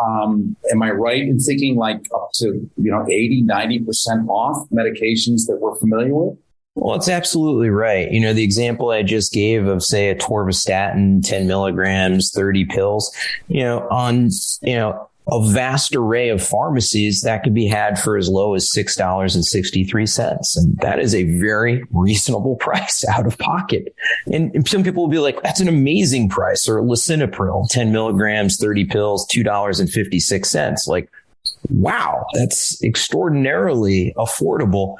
am I right in thinking like up to 80, 90% off medications that we're familiar with? Well, it's absolutely right. The example I just gave of, say, a atorvastatin, 10 milligrams, 30 pills, on a vast array of pharmacies that could be had for as low as $6.63. And that is a very reasonable price out of pocket. And some people will be like, that's an amazing price. Or lisinopril, 10 milligrams, 30 pills, $2.56. Like, wow, that's extraordinarily affordable.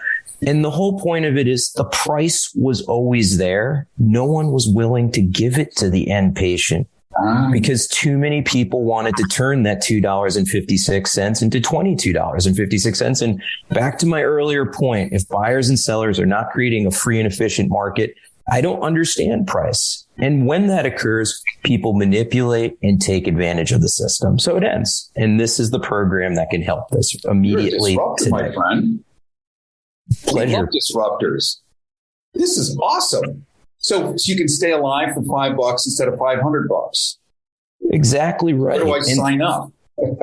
And the whole point of it is the price was always there. No one was willing to give it to the end patient, because too many people wanted to turn that $2.56 into $22.56. And back to my earlier point, if buyers and sellers are not creating a free and efficient market, I don't understand price. And when that occurs, people manipulate and take advantage of the system. So it ends. And this is the program that can help us immediately. You're a disruptor, my friend. Pleasure. We love disruptors. This is awesome. So you can stay alive for $5 instead of $500. Exactly right. Where do I sign up?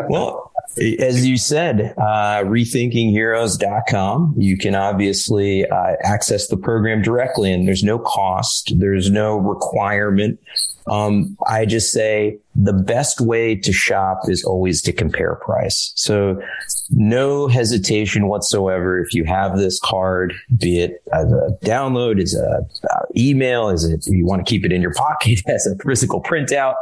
Well, as you said, rethinkingheroes.com. You can obviously access the program directly, and there's no cost. There's no requirement. I just say the best way to shop is always to compare price. So no hesitation whatsoever. If you have this card, be it as a download, as a email, as if you want to keep it in your pocket as a physical printout,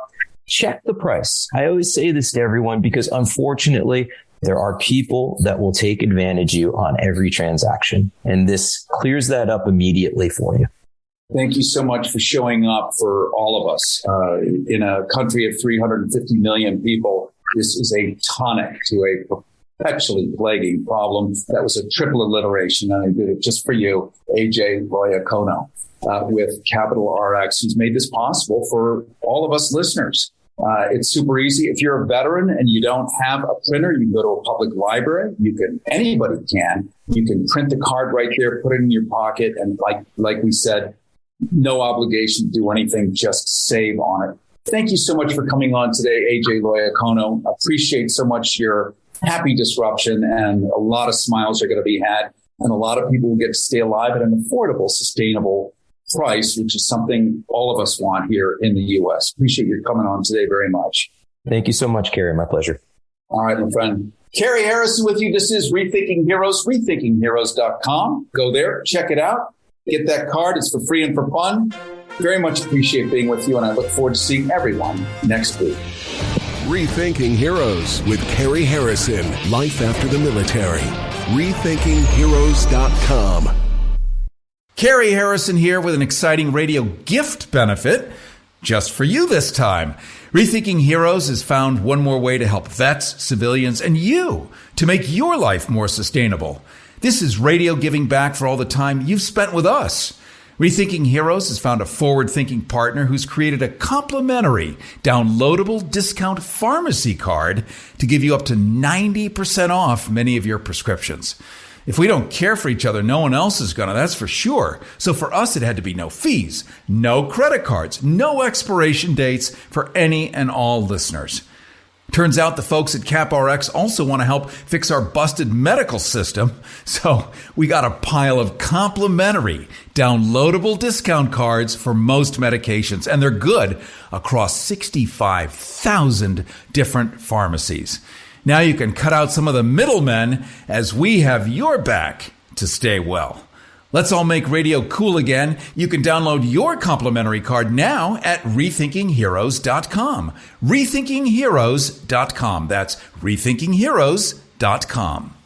check the price. I always say this to everyone because unfortunately, there are people that will take advantage of you on every transaction. And this clears that up immediately for you. Thank you so much for showing up for all of us. In a country of 350 million people, this is a tonic to a perpetually plaguing problem. That was a triple alliteration, and I did it just for you, AJ Loyacono, with Capital RX, who's made this possible for all of us listeners. It's super easy. If you're a veteran and you don't have a printer, you can go to a public library. Anybody can. You can print the card right there, put it in your pocket, and like we said, no obligation to do anything, just save on it. Thank you so much for coming on today, AJ Loyacono. Appreciate so much your happy disruption, and a lot of smiles are going to be had, and a lot of people will get to stay alive at an affordable, sustainable price, which is something all of us want here in the U.S. Appreciate you coming on today very much. Thank you so much, Cary. My pleasure. All right, my friend. Cary Harrison with you. This is Rethinking Heroes, rethinkingheroes.com. Go there, check it out. Get that card. It's for free and for fun. Very much appreciate being with you, and I look forward to seeing everyone next week. Rethinking Heroes with Cary Harrison. Life after the military. Rethinkingheroes.com. Cary Harrison here with an exciting radio gift benefit just for you this time. Rethinking Heroes has found one more way to help vets, civilians, and you to make your life more sustainable. This is radio giving back for all the time you've spent with us. Rethinking Heroes has found a forward-thinking partner who's created a complimentary, downloadable discount pharmacy card to give you up to 90% off many of your prescriptions. If we don't care for each other, no one else is gonna, that's for sure. So for us, it had to be no fees, no credit cards, no expiration dates for any and all listeners. Turns out the folks at CapRx also want to help fix our busted medical system. So we got a pile of complimentary downloadable discount cards for most medications, and they're good across 65,000 different pharmacies. Now you can cut out some of the middlemen as we have your back to stay well. Let's all make radio cool again. You can download your complimentary card now at rethinkingheroes.com. Rethinkingheroes.com. That's rethinkingheroes.com.